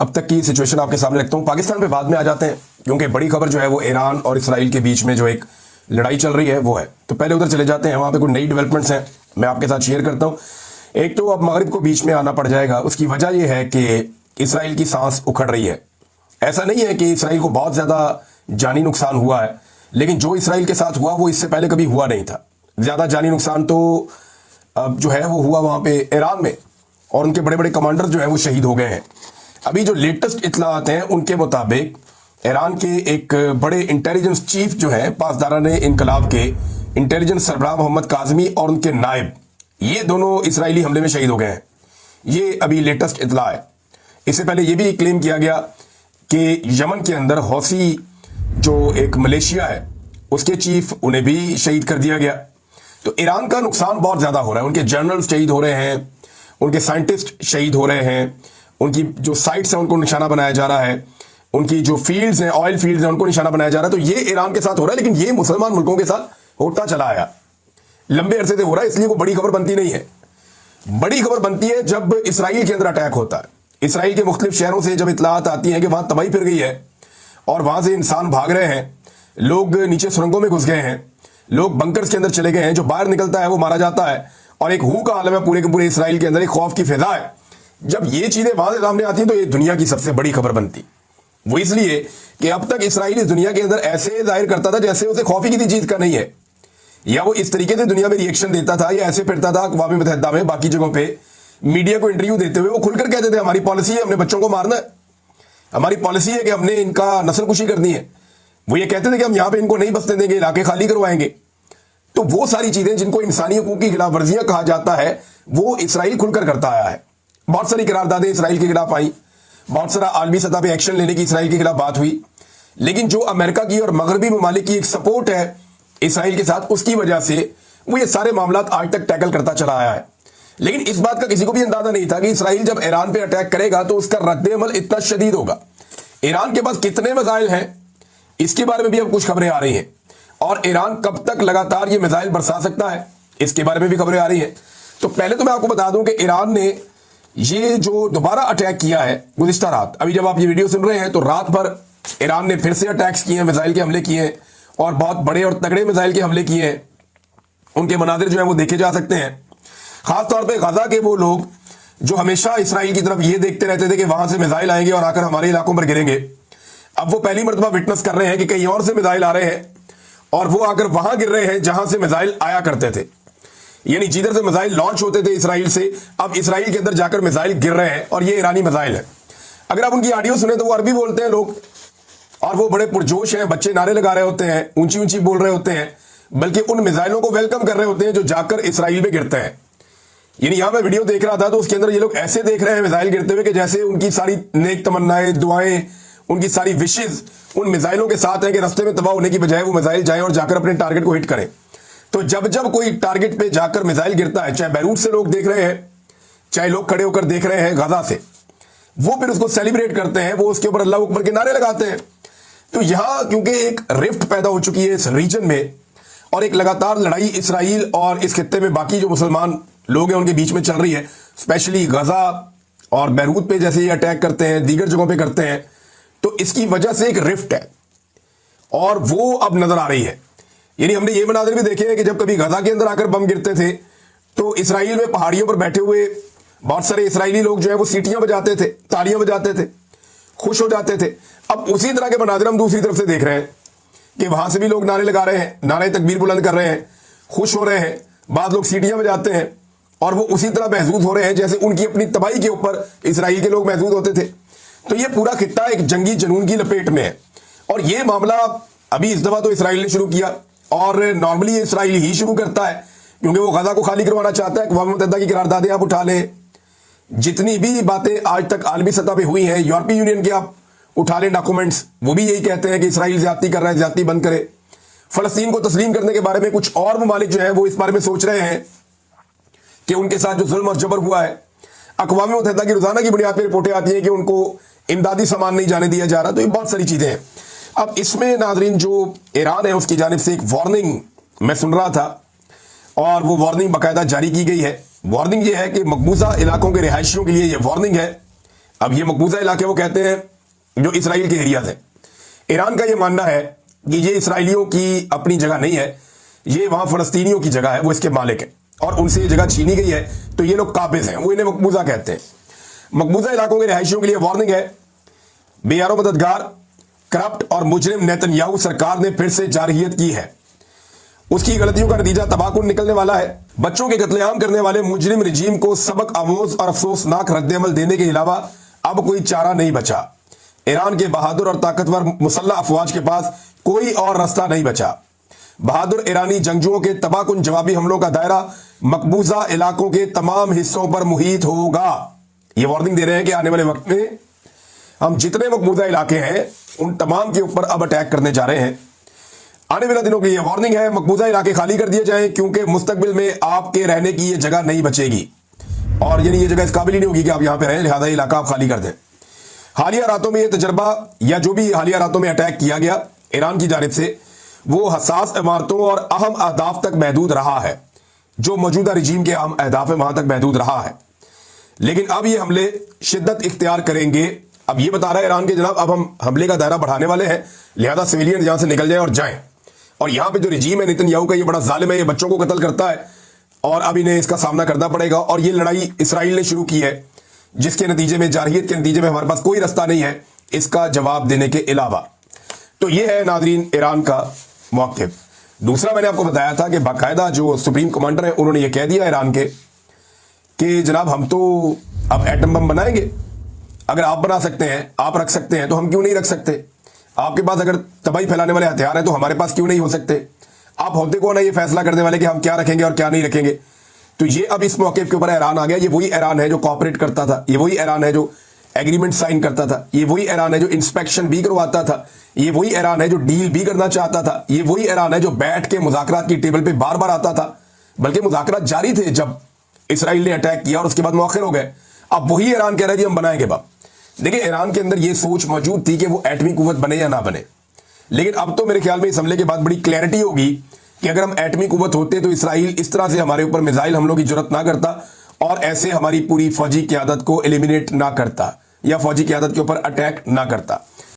अब तक की सिचुएशन आपके सामने रखता हूँ। पाकिस्तान पे बाद में आ जाते हैं, क्योंकि बड़ी खबर जो है वो ईरान और इसराइल के बीच में जो एक लड़ाई चल रही है वो है। तो पहले उधर चले जाते हैं, वहाँ पे कुछ नई डेवलपमेंट्स हैं, मैं आपके साथ शेयर करता हूँ। एक तो अब मगरिब को बीच में आना पड़ जाएगा, उसकी वजह यह है कि इसराइल की सांस उखड़ रही है। ऐसा नहीं है कि इसराइल को बहुत ज़्यादा जानी नुकसान हुआ है, लेकिन जो इसराइल के साथ हुआ वो इससे पहले कभी हुआ नहीं था। ज़्यादा जानी नुकसान तो अब जो है वो हुआ वहाँ पे ईरान में, और उनके बड़े बड़े कमांडर जो है वो शहीद हो गए हैं। अभी जो लेटेस्ट इत्तलात हैं उनके मुताबिक ईरान के एक बड़े इंटेलिजेंस चीफ जो है पासदाराने इनकलाब के इंटेलिजेंस सरबराह मोहम्मद काज़मी और उनके नायब, ये दोनों इसराइली हमले में शहीद हो गए हैं। ये अभी लेटेस्ट इत्तला है। इससे पहले ये भी क्लेम किया गया कि यमन के अंदर हौसी जो एक मलेशिया है उसके चीफ, उन्हें भी शहीद कर दिया गया। तो ईरान का नुकसान बहुत ज़्यादा हो रहा है। उनके जनरल शहीद हो रहे हैं, उनके साइंटिस्ट शहीद हो रहे हैं, उनकी जो साइट्स हैं उनको निशाना बनाया जा रहा है, उनकी जो फील्ड्स हैं, ऑयल फील्ड्स हैं, उनको निशाना बनाया जा रहा है। तो ये ईरान के साथ हो रहा है, लेकिन ये मुसलमान मुल्कों के साथ होता चला आया, लंबे अरसे से हो रहा है, इसलिए कोई बड़ी खबर बनती नहीं है। बड़ी खबर बनती है जब इसराइल के अंदर अटैक होता है। इसराइल के मुख्तलिफ शहरों से जब इत्तलात आती हैं कि वहां तबाही फिर गई है और वहां से इंसान भाग रहे हैं, लोग नीचे सुरंगों में घुस गए हैं, लोग बंकर्स के अंदर चले गए हैं, जो बाहर निकलता है वो मारा जाता है, और एक हू का आलम है पूरे के पूरे इसराइल के अंदर, एक खौफ की फिजा है। जब ये चीजें वहां से सामने आती हैं तो ये दुनिया की सबसे बड़ी खबर बनती। वो इसलिए कि अब तक इसराइल इस दुनिया के अंदर ऐसे जाहिर करता था जैसे उसे खौफ ही किसी चीज का नहीं है, या वो इस तरीके से दुनिया में रिएक्शन देता था, या ऐसे फिरता था अक़वाम मुत्तहिदा में बाकी जगहों पे मीडिया को इंटरव्यू देते हुए वो खुलकर कहते थे हमारी पॉलिसी है, हमने बच्चों को मारना है, हमारी पॉलिसी है कि हमने इनका नस्ल कुशी करनी है। वो ये कहते थे कि हम यहां पे इनको नहीं बसने देंगे, इलाके खाली करवाएंगे। तो वो सारी चीजें जिनको इंसानी हकूक की खिलाफ वर्जियां कहा जाता है वो इसराइल खुलकर करता आया है। बहुत सारी करारदादें इसराइल के खिलाफ आई, बहुत सारा आलमी सतह पे एक्शन लेने की इसराइल के खिलाफ बात हुई, लेकिन जो अमेरिका की और मगरबी ममालिक की एक सपोर्ट है इसराइल के साथ, उसकी वजह से वो ये सारे मामला आज तक टैकल करता चला आया है। लेकिन इस बात का किसी को भी अंदाजा नहीं था कि इसराइल जब ईरान पे अटैक करेगा तो उसका रद्द-ए-अमल इतना शदीद होगा। ईरान के पास कितने मिसाइल हैं इसके बारे में भी अब कुछ खबरें आ रही हैं, और ईरान कब तक लगातार ये मिसाइल बरसा सकता है इसके बारे में भी खबरें आ रही हैं। तो पहले तो मैं आपको बता दूं कि ईरान ने ये जो दोबारा अटैक किया है गुज़िश्ता रात, अभी जब आप ये वीडियो सुन रहे हैं तो रात भर ईरान ने फिर से अटैक्स किए हैं, मिसाइल के हमले किए हैं, और बहुत बड़े और तगड़े मिसाइल के हमले किए हैं। उनके मनाजिर जो है वो देखे जा सकते हैं। खासतौर पर गजा के वो लोग जो हमेशा इसराइल की तरफ ये देखते रहते थे कि वहां से मिसाइल आएंगे और आकर हमारे इलाकों पर गिरेंगे, अब वो पहली मरतबा विटनेस कर रहे हैं कि कहीं और से मिसाइल आ रहे हैं और वो आकर वहां गिर रहे हैं जहां से मिसाइल आया करते थे। यानी जिधर से मिसाइल लॉन्च होते थे इसराइल से, अब इसराइल के अंदर जाकर मिसाइल गिर रहे हैं, और ये ईरानी मिसाइल है। अगर आप उनकी ऑडियो सुने तो वो अरबी बोलते हैं लोग, और वो बड़े पुरजोश हैं, बच्चे नारे लगा रहे होते हैं, ऊंची ऊंची बोल रहे होते हैं, बल्कि उन मिसाइलों को वेलकम कर रहे होते हैं जो जाकर इसराइल में गिरते हैं। यानी यहां मैं वीडियो देख रहा था तो उसके अंदर ये लोग ऐसे देख रहे हैं मिसाइल गिरते हुए कि जैसे उनकी सारी नेक तमन्नाएं, दुआएं, उनकी सारी विशेज उन मिसाइलों के साथ हैं कि रास्ते में तबाह होने की बजाय वो मिसाइल जाएं और जाकर अपने टारगेट को हिट करें। तो जब जब कोई टारगेट पे जाकर मिसाइल गिरता है, चाहे बैरूट से लोग देख रहे हैं, चाहे लोग खड़े होकर देख रहे हैं गजा से, वो फिर उसको सेलिब्रेट करते हैं, वो उसके ऊपर अल्लाह अकबर के नारे लगाते हैं। तो यहां क्योंकि एक रिफ्ट पैदा हो चुकी है इस रीजन में, और एक लगातार लड़ाई इसराइल और इस खित्ते में बाकी जो मुसलमान लोग हैं उनके बीच में चल रही है, स्पेशली गजा और बैरूत पे जैसे ये अटैक करते हैं, दीगर जगहों पे करते हैं, तो इसकी वजह से एक रिफ्ट है और वो अब नजर आ रही है। यानी हमने ये मनाजिर भी देखे हैं कि जब कभी गजा के अंदर आकर बम गिरते थे तो इसराइल में पहाड़ियों पर बैठे हुए बहुत सारे इसराइली लोग जो है वो सीटियां बजाते थे, तालियां बजाते थे, खुश हो जाते थे। अब उसी तरह के मनाजिर हम दूसरी तरफ से देख रहे हैं कि वहां से भी लोग नारे लगा रहे हैं, नारे तकबीर बुलंद कर रहे हैं, खुश हो रहे हैं, बाद लोग सीटियां बजाते हैं, और वो उसी तरह महसूस हो रहे हैं जैसे उनकी अपनी तबाही के ऊपर इसराइल के लोग महसूस होते थे। तो ये पूरा खित्ता एक जंगी जुनून की लपेट में है, और ये मामला अभी इस दफा तो इसराइल ने शुरू किया, और नॉर्मली इसराइल ही शुरू करता है क्योंकि वो गजा को खाली करवाना चाहता है। अक़वाम मुत्तहिदा की करारदादें आप उठा लें, जितनी भी बातें आज तक आलमी सतह पे हुई हैं, यूरोपीय यूनियन के आप उठा लें डॉक्यूमेंट्स, वो भी यही कहते हैं कि इसराइल ज्यादती कर रहा है, ज्यादती बंद करे। फलस्तीन को तस्लीम करने के बारे में कुछ और ममालिक जो है वो इस बारे में सोच रहे हैं कि उनके साथ जो जुल्म और जबर हुआ है, अक़वाम मुत्तहिदा की रोजाना की बुनियाद पर रिपोर्टें आती हैं कि उनको इमदादी सामान नहीं जाने दिया जा रहा। तो ये बहुत सारी चीजें हैं। अब इसमें नाजरीन जो ईरान है उसकी जानिब से एक वार्निंग मैं सुन रहा था, और वो वार्निंग बाकायदा जारी की गई है। वार्निंग ये है कि मकबूजा इलाकों के रिहायशियों के लिए ये वार्निंग है اب یہ مقبوضہ علاقے وہ کہتے ہیں جو اسرائیل کے ایریاز ہیں. ایران کا یہ ماننا ہے کہ یہ اسرائیلیوں کی اپنی جگہ نہیں ہے, یہ وہاں فلسطینیوں کی جگہ ہے, وہ اس کے مالک ہیں اور ان سے یہ جگہ چھینی گئی ہے, تو یہ لوگ قابض ہیں, وہ انہیں مقبوضہ کہتے ہیں. مقبوضہ علاقوں کے رہائشیوں کے لیے وارننگ ہے. بے یار و مددگار کرپٹ اور مجرم نیتن یاہو سرکار نے پھر سے جارحیت کی ہے. اس کی غلطیوں کا نتیجہ تباہ کن نکلنے والا ہے. بچوں کے قتل عام کرنے والے مجرم رجیم کو سبق آموز اور افسوسناک رد عمل دینے کے علاوہ اب کوئی چارہ نہیں بچا. ایران کے بہادر اور طاقتور مسلح افواج کے پاس کوئی اور راستہ نہیں بچا. بہادر ایرانی جنگجوؤں کے تباہ کن جوابی حملوں کا دائرہ مقبوضہ علاقوں کے تمام حصوں پر محیط ہوگا. یہ وارننگ دے رہے ہیں کہ آنے والے وقت میں ہم جتنے مقبوضہ علاقے ہیں ان تمام کے اوپر اب اٹیک کرنے جا رہے ہیں. آنے والے دنوں کی یہ وارننگ ہے, مقبوضہ علاقے خالی کر دیے جائیں کیونکہ مستقبل میں آپ کے رہنے کی یہ جگہ نہیں بچے گی, اور یعنی یہ جگہ اس قابل ہی نہیں ہوگی کہ آپ یہاں پہ رہیں, لہذا یہ علاقہ آپ خالی کر دیں. حالیہ راتوں میں یہ تجربہ یا جو بھی حالیہ راتوں میں اٹیک کیا گیا ایران کی جانب سے وہ حساس عمارتوں اور اہم اہداف تک محدود رہا ہے. جو موجودہ رجیم کے اہم اہداف ہیں وہاں تک محدود رہا ہے, لیکن اب یہ حملے شدت اختیار کریں گے. اب یہ بتا رہا ہے ایران کے جناب اب ہم حملے کا دائرہ بڑھانے والے ہیں, لہذا سویلین یہاں سے نکل جائیں اور جائیں. اور یہاں پہ جو رجیم ہے نیتن یاہو کا, یہ بڑا ظالم ہے, یہ بچوں کو قتل کرتا ہے اور اب انہیں اس کا سامنا کرنا پڑے گا. اور یہ لڑائی اسرائیل نے شروع کی ہے جس کے نتیجے میں جارحیت کے نتیجے میں ہمارے پاس کوئی راستہ نہیں ہے اس کا جواب دینے کے علاوہ. تو یہ ہے ناظرین ایران کا موقف. دوسرا میں نے آپ کو بتایا تھا کہ باقاعدہ جو سپریم کمانڈر ہیں انہوں نے یہ کہہ دیا ایران کے کہ جناب ہم تو اب ایٹم بم بنائیں گے, اگر آپ بنا سکتے ہیں, آپ رکھ سکتے ہیں تو ہم کیوں نہیں رکھ سکتے. آپ کے پاس اگر تباہی پھیلانے والے ہتھیار ہیں تو ہمارے پاس کیوں نہیں ہو سکتے. آپ ہوتے کون ہے یہ فیصلہ کرنے والے کہ ہم کیا رکھیں گے اور کیا نہیں رکھیں گے. تو یہ اب اس موقف کے اوپر ایران آ گیا. یہ وہی ایران ہے جو کوآپریٹ کرتا تھا, یہ وہی ایران ہے جو ایگریمنٹ سائن کرتا تھا, یہ وہی ایران ہے جو انسپیکشن بھی کرواتا تھا, یہ وہی ایران ہے جو ڈیل بھی کرنا چاہتا تھا, یہ وہی ایران ہے جو بیٹھ کے مذاکرات کی ٹیبل پہ بار بار آتا تھا. بلکہ مذاکرات جاری تھے جب اسرائیل نے اٹیک کیا اور اس کے بعد مؤخر ہو گئے. اب وہی ایران کہہ رہا ہے جی ہم بنائیں گے باپ. دیکھیں ایران کے اندر یہ سوچ موجود تھی کہ وہ ایٹمی قوت بنے یا نہ بنے, لیکن اب تو میرے خیال میں اس حملے کے بعد بڑی کلیئرٹی ہوگی کہ اگر ہم ایٹمی قوت ہوتے تو اسرائیل اس طرح سے ہمارے اوپر میزائل حملوں کی جرات نہ کرتا اور ایسے ہماری پوری فوجی قیادت کو ایلیمینیٹ نہ کرتا یا فوجی قیادت کے اوپر اٹیک نہ کرتا.